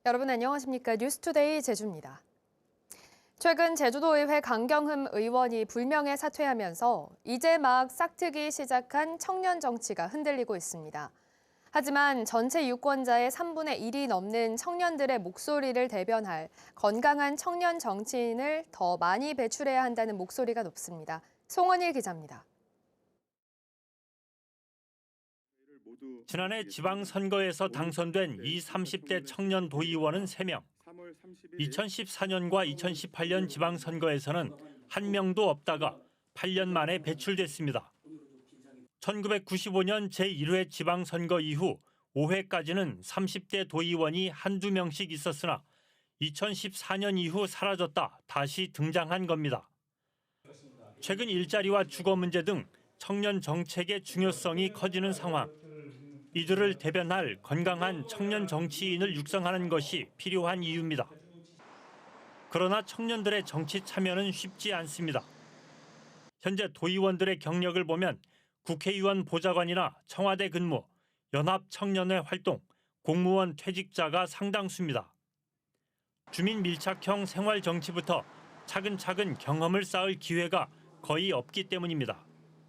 여러분 안녕하십니까? 뉴스투데이 제주입니다. 최근 제주도의회 강경흠 의원이 불명예 사퇴하면서 이제 막 싹트기 시작한 청년 정치가 흔들리고 있습니다. 하지만 전체 유권자의 3분의 1이 넘는 청년들의 목소리를 대변할 건강한 청년 정치인을 더 많이 배출해야 한다는 목소리가 높습니다. 송원일 기자입니다. 지난해 지방선거에서 당선된 20, 30대 청년 도의원은 3명. 2014년과 2018년 지방선거에서는 한 명도 없다가 8년 만에 배출됐습니다. 1995년 제1회 지방선거 이후 5회까지는 30대 도의원이 한두 명씩 있었으나 2014년 이후 사라졌다 다시 등장한 겁니다. 최근 일자리와 주거 문제 등 청년 정책의 중요성이 커지는 상황. 이들을 대변할 건강한 청년 정치인을 육성하는 것이 필요한 이유입니다. 그러나 청년들의 정치 참여는 쉽지 않습니다. 현재 도의원들의 경력을 보면 국회의원 보좌관이나 청와대 근무, 연합청년회 활동, 공무원 퇴직자가 상당수입니다. 주민 밀착형 생활 정치부터 차근차근 경험을 쌓을 기회가 거의 없기 때문입니다.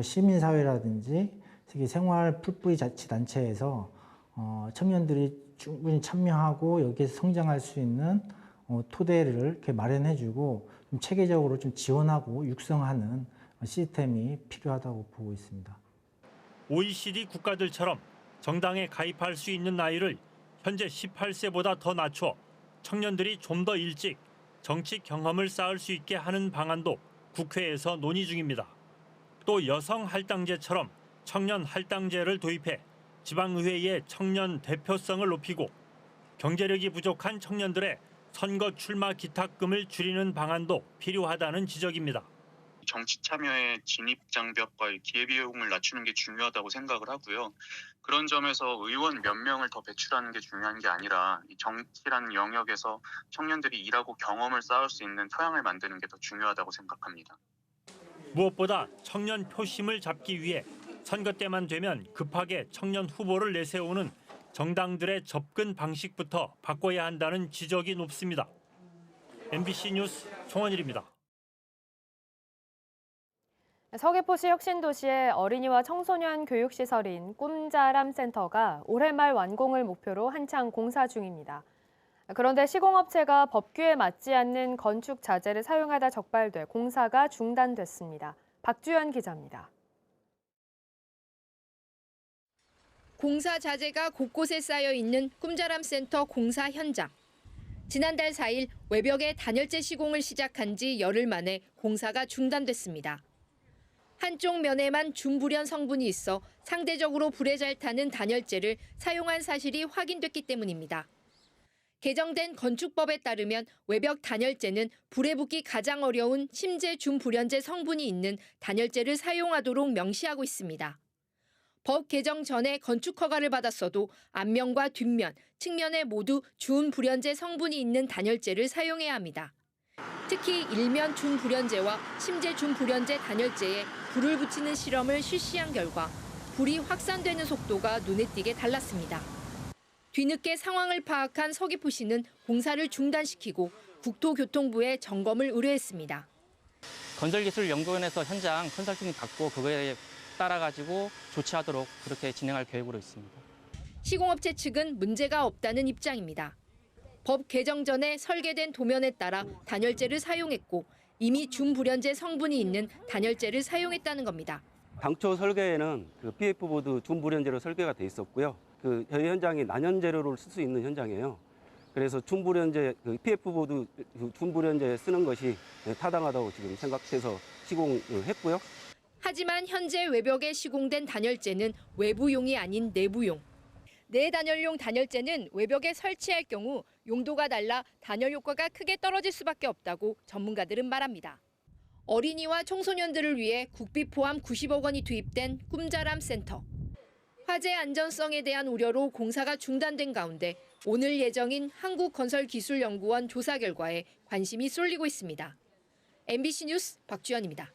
시민사회라든지 특히 생활 풀뿌리 자치단체에서 청년들이 충분히 참여하고 여기에서 성장할 수 있는 토대를 이렇게 마련해주고 좀 체계적으로 좀 지원하고 육성하는 시스템이 필요하다고 보고 있습니다. OECD 국가들처럼 정당에 가입할 수 있는 나이를 현재 18세보다 더 낮춰 청년들이 좀 더 일찍 정치 경험을 쌓을 수 있게 하는 방안도 국회에서 논의 중입니다. 또 여성 할당제처럼 청년 할당제를 도입해 지방의회의 청년 대표성을 높이고 경제력이 부족한 청년들의 선거 출마 기탁금을 줄이는 방안도 필요하다는 지적입니다. 정치 참여의 진입 장벽과 기회비용을 낮추는 게 중요하다고 생각을 하고요. 그런 점에서 의원 몇 명을 더 배출하는 게 중요한 게 아니라 이 정치라는 영역에서 청년들이 일하고 경험을 쌓을 수 있는 토양을 만드는 게 더 중요하다고 생각합니다. 무엇보다 청년 표심을 잡기 위해 선거 때만 되면 급하게 청년 후보를 내세우는 정당들의 접근 방식부터 바꿔야 한다는 지적이 높습니다. MBC 뉴스 송원일입니다. 서귀포시 혁신도시의 어린이와 청소년 교육시설인 꿈자람 센터가 올해 말 완공을 목표로 한창 공사 중입니다. 그런데 시공업체가 법규에 맞지 않는 건축 자재를 사용하다 적발돼 공사가 중단됐습니다. 박주연 기자입니다. 공사 자재가 곳곳에 쌓여 있는 꿈자람 센터 공사 현장. 지난달 4일 외벽에 단열재 시공을 시작한 지 열흘 만에 공사가 중단됐습니다. 한쪽 면에만 중불연 성분이 있어 상대적으로 불에 잘 타는 단열재를 사용한 사실이 확인됐기 때문입니다. 개정된 건축법에 따르면 외벽 단열재는 불에 붙기 가장 어려운 심재 중불연재 성분이 있는 단열재를 사용하도록 명시하고 있습니다. 법 개정 전에 건축 허가를 받았어도 앞면과 뒷면, 측면에 모두 준불연재 성분이 있는 단열재를 사용해야 합니다. 특히 일면 준불연재와 심재 준불연재 단열재에 불을 붙이는 실험을 실시한 결과 불이 확산되는 속도가 눈에 띄게 달랐습니다. 뒤늦게 상황을 파악한 서귀포시는 공사를 중단시키고 국토교통부에 점검을 의뢰했습니다. 건설기술연구원에서 현장 컨설팅 받고 그거에 따라가지고 조치하도록 그렇게 진행할 계획으로 있습니다. 시공업체 측은 문제가 없다는 입장입니다. 법 개정 전에 설계된 도면에 따라 단열재를 사용했고 이미 준불연재 성분이 있는 단열재를 사용했다는 겁니다. 당초 설계에는 PF보드 준불연재로 설계가 돼 있었고요. 저희 현장이 난연재료를 쓸 수 있는 현장이에요. 그래서 준불연재, PF보드 준불연재 쓰는 것이 타당하다고 지금 생각해서 시공을 했고요. 하지만 현재 외벽에 시공된 단열재는 외부용이 아닌 내부용. 내단열용 단열재는 외벽에 설치할 경우 용도가 달라 단열 효과가 크게 떨어질 수밖에 없다고 전문가들은 말합니다. 어린이와 청소년들을 위해 국비 포함 90억 원이 투입된 꿈자람 센터. 화재 안전성에 대한 우려로 공사가 중단된 가운데 오늘 예정인 한국건설기술연구원 조사 결과에 관심이 쏠리고 있습니다. MBC 뉴스 박주연입니다.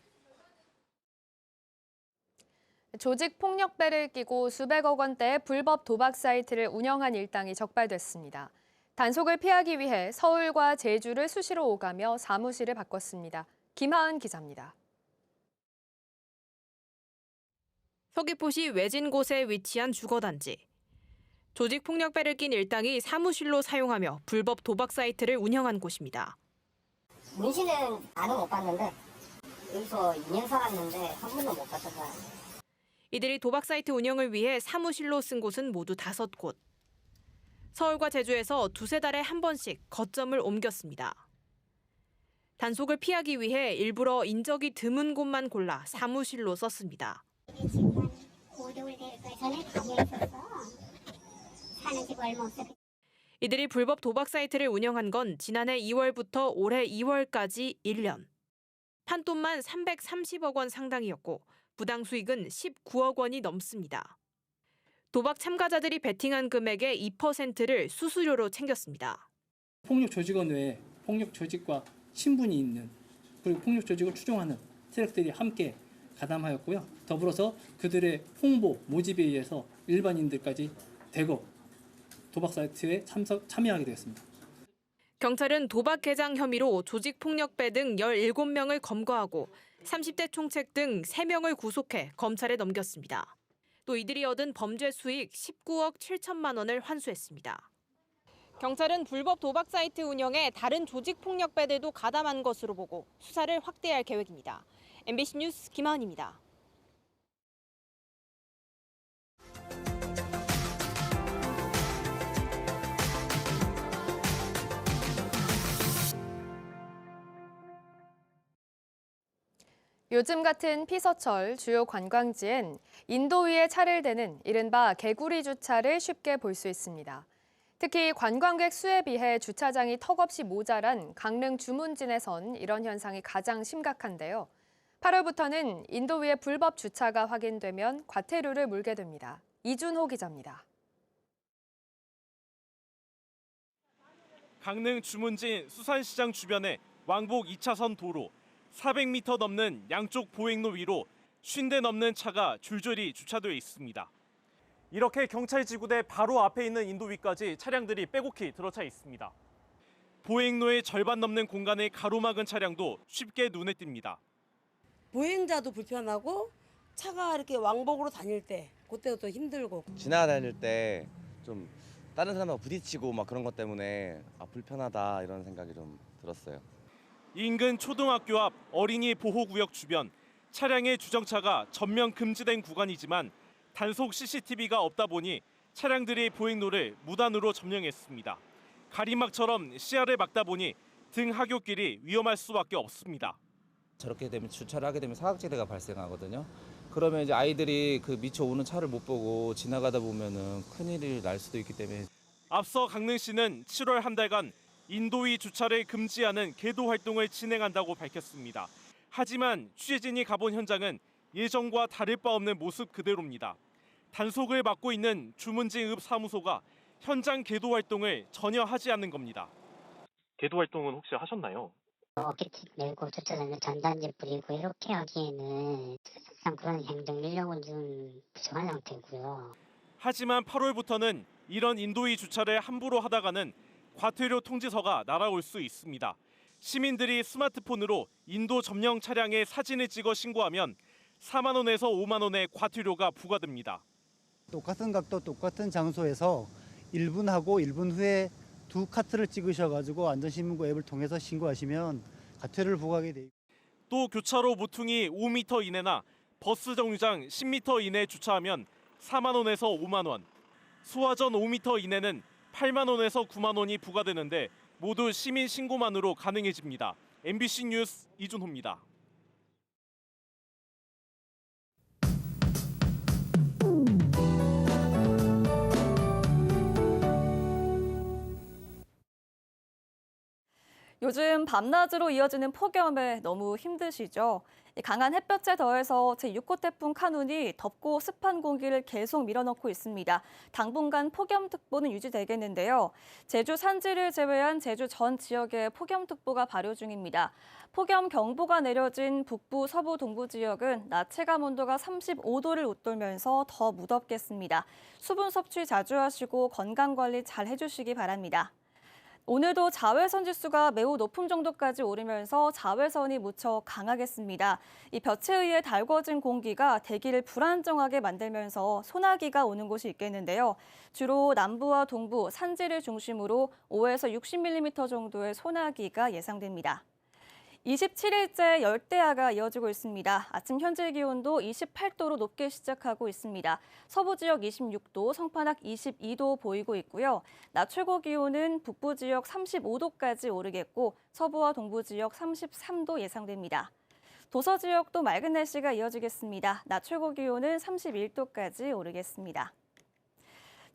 조직폭력배를 끼고 수백억 원대의 불법 도박 사이트를 운영한 일당이 적발됐습니다. 단속을 피하기 위해 서울과 제주를 수시로 오가며 사무실을 바꿨습니다. 김하은 기자입니다. 서귀포시 외진 곳에 위치한 주거단지. 조직폭력배를 낀 일당이 사무실로 사용하며 불법 도박 사이트를 운영한 곳입니다. 문신은 나는 못 봤는데 여기서 2년 살았는데 한 번도 못 봤어요. 이들이 도박 사이트 운영을 위해 사무실로 쓴 곳은 모두 5곳. 서울과 제주에서 두세 달에 한 번씩 거점을 옮겼습니다. 단속을 피하기 위해 일부러 인적이 드문 곳만 골라 사무실로 썼습니다. 지금 한 5개월 될 거예요. 전에 다녀있었어. 사는 집 얼마 없어. 이들이 불법 도박 사이트를 운영한 건 지난해 2월부터 올해 2월까지 1년. 판돈만 330억 원 상당이었고 부당 수익은 19억 원이 넘습니다. 도박 참가자들이 베팅한 금액의 2%를 수수료로 챙겼습니다. 폭력 조직원 외에 폭력 조직과 친분이 있는 그리고 폭력 조직을 추종하는 세력들이 함께 가담하였고요. 더불어서 그들의 홍보, 모집에 의해서 일반인들까지 대거 도박 사이트에 참여하게 되었습니다. 경찰은 도박 개장 혐의로 조직폭력배 등 17명을 검거하고 30대 총책 등 3명을 구속해 검찰에 넘겼습니다. 또 이들이 얻은 범죄 수익 19억 7천만 원을 환수했습니다. 경찰은 불법 도박 사이트 운영에 다른 조직폭력배들도 가담한 것으로 보고 수사를 확대할 계획입니다. MBC 뉴스 김하은입니다. 요즘 같은 피서철 주요 관광지엔 인도 위에 차를 대는 이른바 개구리 주차를 쉽게 볼 수 있습니다. 특히 관광객 수에 비해 주차장이 턱없이 모자란 강릉 주문진에선 이런 현상이 가장 심각한데요. 8월부터는 인도 위에 불법 주차가 확인되면 과태료를 물게 됩니다. 이준호 기자입니다. 강릉 주문진 수산시장 주변의 왕복 2차선 도로 400m 넘는 양쪽 보행로 위로 50대 넘는 차가 줄줄이 주차되어 있습니다. 이렇게 경찰 지구대 바로 앞에 있는 인도위까지 차량들이 빼곡히 들어차 있습니다. 보행로의 절반 넘는 공간을 가로막은 차량도 쉽게 눈에 띕니다. 보행자도 불편하고 차가 이렇게 왕복으로 다닐 때 그때도 또 힘들고 지나다닐 때 좀 다른 사람하고 부딪히고 막 그런 것 때문에 불편하다 이런 생각이 좀 들었어요. 인근 초등학교 앞 어린이 보호구역 주변 차량의 주정차가 전면 금지된 구간이지만 단속 CCTV가 없다 보니 차량들이 보행로를 무단으로 점령했습니다. 가림막처럼 시야를 막다 보니 등 하굣길이 위험할 수밖에 없습니다. 저렇게 되면 주차를 하게 되면 사각지대가 발생하거든요. 그러면 이제 아이들이 그 미처 오는 차를 못 보고 지나가다 보면은 큰일이 날 수도 있기 때문에. 앞서 강릉시는 7월 한 달간 인도위 주차를 금지하는 계도 활동을 진행한다고 밝혔습니다. 하지만 취재진이 가본 현장은 예전과 다를 바 없는 모습 그대로입니다. 단속을 맡고 있는 주문진 읍사무소가 현장 계도 활동을 전혀 하지 않는 겁니다. 계도 활동은 혹시 하셨나요? 어깨팁 내고 주차장에 전단지 뿌리고 이렇게 하기에는 사실상 그런 행정 인력은 좀 부족한 상태고요. 하지만 8월부터는 이런 인도위 주차를 함부로 하다가는 과태료 통지서가 날아올 수 있습니다. 시민들이 스마트폰으로 인도 점령 차량의 사진을 찍어 신고하면 4만 원에서 5만 원의 과태료가 부과됩니다. 똑같은 각도 똑같은 장소에서 1분 하고 1분 후에 두 카트를 찍으셔가지고 안전시민구 앱을 통해서 신고하시면 과태료를 부과하게 돼 있고. 또 교차로 모퉁이 5m 이내나 버스 정류장 10m 이내 주차하면 4만 원에서 5만 원, 소화전 5m 이내는 8만 원에서 9만 원이 부과되는데 모두 시민 신고만으로 가능해집니다. MBC 뉴스 이준호입니다. 요즘 밤낮으로 이어지는 폭염에 너무 힘드시죠? 강한 햇볕에 더해서 제6호 태풍 카눈이 덥고 습한 공기를 계속 밀어넣고 있습니다. 당분간 폭염특보는 유지되겠는데요. 제주 산지를 제외한 제주 전 지역에 폭염특보가 발효 중입니다. 폭염경보가 내려진 북부, 서부, 동부 지역은 낮 체감 온도가 35도를 웃돌면서 더 무덥겠습니다. 수분 섭취 자주 하시고 건강관리 잘 해주시기 바랍니다. 오늘도 자외선 지수가 매우 높은 정도까지 오르면서 자외선이 무척 강하겠습니다. 이 볕에 의해 달궈진 공기가 대기를 불안정하게 만들면서 소나기가 오는 곳이 있겠는데요. 주로 남부와 동부, 산지를 중심으로 5에서 60mm 정도의 소나기가 예상됩니다. 27일째 열대야가 이어지고 있습니다. 아침 현재 기온도 28도로 높게 시작하고 있습니다. 서부 지역 26도, 성판악 22도 보이고 있고요. 낮 최고 기온은 북부 지역 35도까지 오르겠고 서부와 동부 지역 33도 예상됩니다. 도서 지역도 맑은 날씨가 이어지겠습니다. 낮 최고 기온은 31도까지 오르겠습니다.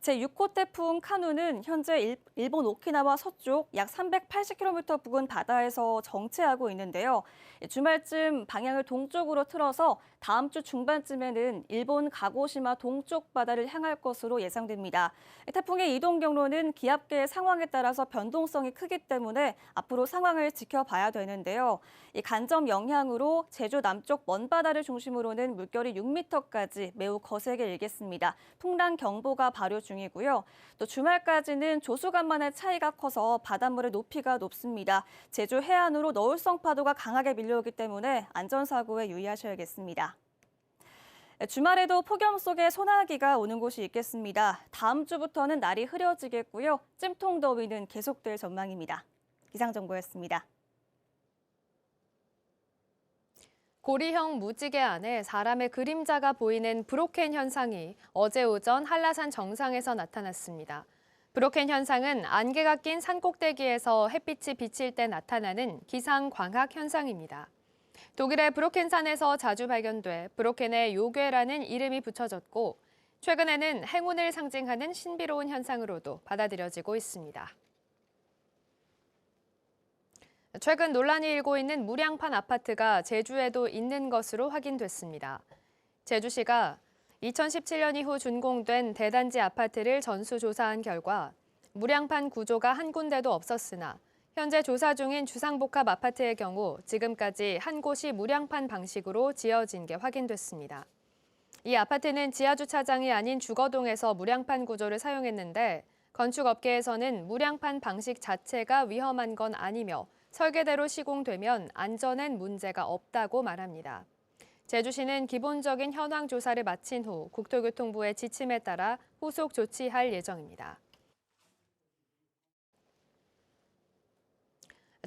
제6호 태풍 카누는 현재 일본 오키나와 서쪽 약 380km 부근 바다에서 정체하고 있는데요. 주말쯤 방향을 동쪽으로 틀어서 다음 주 중반쯤에는 일본 가고시마 동쪽 바다를 향할 것으로 예상됩니다. 태풍의 이동 경로는 기압계의 상황에 따라서 변동성이 크기 때문에 앞으로 상황을 지켜봐야 되는데요. 이 간접 영향으로 제주 남쪽 먼바다를 중심으로는 물결이 6m까지 매우 거세게 일겠습니다. 풍랑 경보가 발효 중이고요. 또 주말까지는 조수간만의 차이가 커서 바닷물의 높이가 높습니다. 제주 해안으로 너울성 파도가 강하게 밀려오기 때문에 안전사고에 유의하셔야겠습니다. 주말에도 폭염 속에 소나기가 오는 곳이 있겠습니다. 다음 주부터는 날이 흐려지겠고요. 찜통 더위는 계속될 전망입니다. 기상정보였습니다. 고리형 무지개 안에 사람의 그림자가 보이는 브로켄 현상이 어제 오전 한라산 정상에서 나타났습니다. 브로켄 현상은 안개가 낀 산꼭대기에서 햇빛이 비칠 때 나타나는 기상광학 현상입니다. 독일의 브로켄산에서 자주 발견돼 브로켄의 요괴라는 이름이 붙여졌고 최근에는 행운을 상징하는 신비로운 현상으로도 받아들여지고 있습니다. 최근 논란이 일고 있는 무량판 아파트가 제주에도 있는 것으로 확인됐습니다. 제주시가 2017년 이후 준공된 대단지 아파트를 전수조사한 결과 무량판 구조가 한 군데도 없었으나 현재 조사 중인 주상복합 아파트의 경우 지금까지 한 곳이 무량판 방식으로 지어진 게 확인됐습니다. 이 아파트는 지하주차장이 아닌 주거동에서 무량판 구조를 사용했는데 건축업계에서는 무량판 방식 자체가 위험한 건 아니며 설계대로 시공되면 안전엔 문제가 없다고 말합니다. 제주시는 기본적인 현황 조사를 마친 후 국토교통부의 지침에 따라 후속 조치할 예정입니다.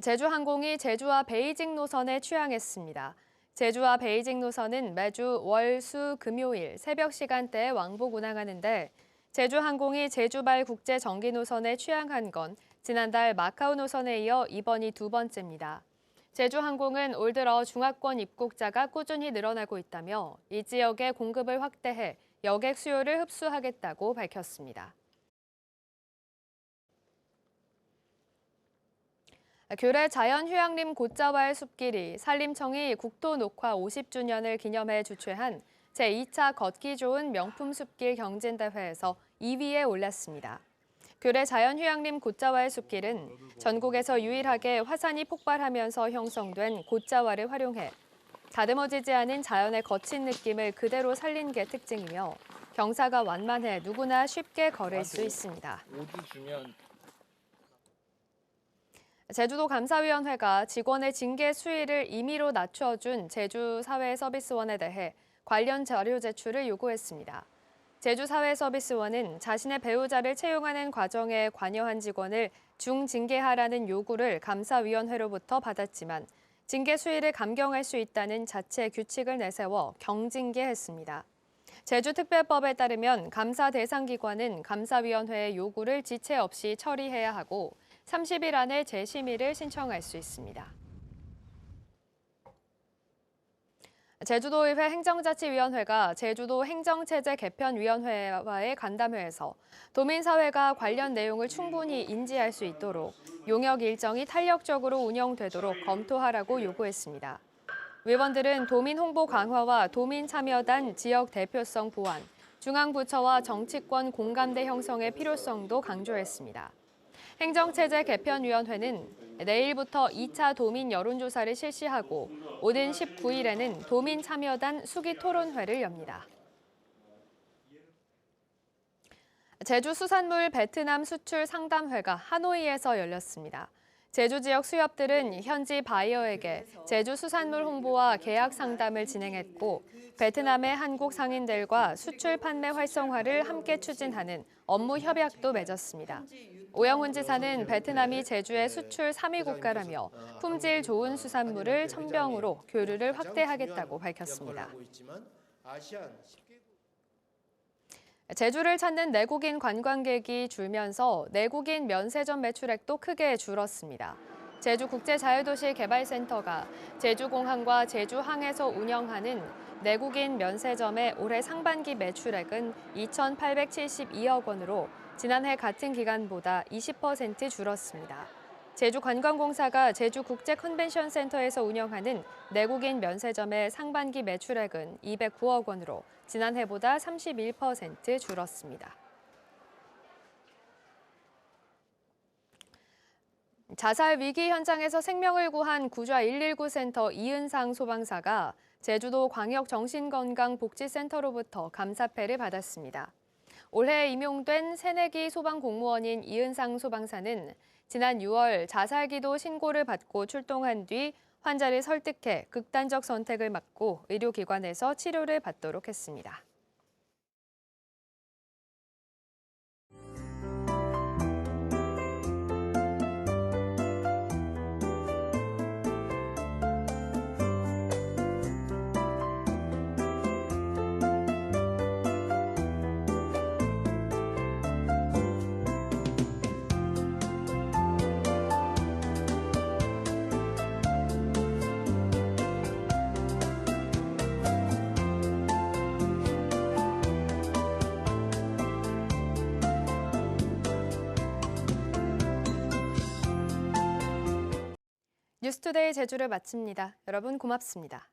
제주항공이 제주와 베이징 노선에 취항했습니다. 제주와 베이징 노선은 매주 월, 수, 금요일 새벽 시간대에 왕복 운항하는데 제주항공이 제주발 국제 정기 노선에 취항한 건 지난달 마카오 노선에 이어 이번이 두 번째입니다. 제주항공은 올 들어 중화권 입국자가 꾸준히 늘어나고 있다며 이 지역의 공급을 확대해 여객 수요를 흡수하겠다고 밝혔습니다. 교래 자연휴양림 곶자왈 숲길이 산림청이 국토녹화 50주년을 기념해 주최한 제2차 걷기 좋은 명품 숲길 경진대회에서 2위에 올랐습니다. 교래 자연휴양림 곶자왈 숲길은 전국에서 유일하게 화산이 폭발하면서 형성된 곶자왈을 활용해 다듬어지지 않은 자연의 거친 느낌을 그대로 살린 게 특징이며 경사가 완만해 누구나 쉽게 걸을 수 있습니다. 제주도 감사위원회가 직원의 징계 수위를 임의로 낮춰준 제주사회서비스원에 대해 관련 자료 제출을 요구했습니다. 제주사회서비스원은 자신의 배우자를 채용하는 과정에 관여한 직원을 중징계하라는 요구를 감사위원회로부터 받았지만 징계 수위를 감경할 수 있다는 자체 규칙을 내세워 경징계했습니다. 제주특별법에 따르면 감사 대상 기관은 감사위원회의 요구를 지체 없이 처리해야 하고 30일 안에 재심의를 신청할 수 있습니다. 제주도의회 행정자치위원회가 제주도 행정체제 개편위원회와의 간담회에서 도민사회가 관련 내용을 충분히 인지할 수 있도록 용역 일정이 탄력적으로 운영되도록 검토하라고 요구했습니다. 위원들은 도민 홍보 강화와 도민 참여단 지역 대표성 보완, 중앙부처와 정치권 공감대 형성의 필요성도 강조했습니다. 행정체제 개편위원회는 내일부터 2차 도민 여론조사를 실시하고 오는 19일에는 도민 참여단 수기 토론회를 엽니다. 제주 수산물 베트남 수출 상담회가 하노이에서 열렸습니다. 제주 지역 수협들은 현지 바이어에게 제주 수산물 홍보와 계약 상담을 진행했고 베트남의 한국 상인들과 수출 판매 활성화를 함께 추진하는 업무 협약도 맺었습니다. 오영훈 지사는 베트남이 제주의 수출 3위 국가라며 품질 좋은 수산물을 천병으로 교류를 확대하겠다고 밝혔습니다. 제주를 찾는 내국인 관광객이 줄면서 내국인 면세점 매출액도 크게 줄었습니다. 제주국제자유도시개발센터가 제주공항과 제주항에서 운영하는 내국인 면세점의 올해 상반기 매출액은 2,872억 원으로 지난해 같은 기간보다 20% 줄었습니다. 제주관광공사가 제주국제컨벤션센터에서 운영하는 내국인 면세점의 상반기 매출액은 209억 원으로 지난해보다 31% 줄었습니다. 자살 위기 현장에서 생명을 구한 구좌 119 센터 이은상 소방사가 제주도 광역정신건강복지센터로부터 감사패를 받았습니다. 올해 임용된 새내기 소방공무원인 이은상 소방사는 지난 6월 자살기도 신고를 받고 출동한 뒤 환자를 설득해 극단적 선택을 막고 의료기관에서 치료를 받도록 했습니다. 뉴스투데이 제주를 마칩니다. 여러분 고맙습니다.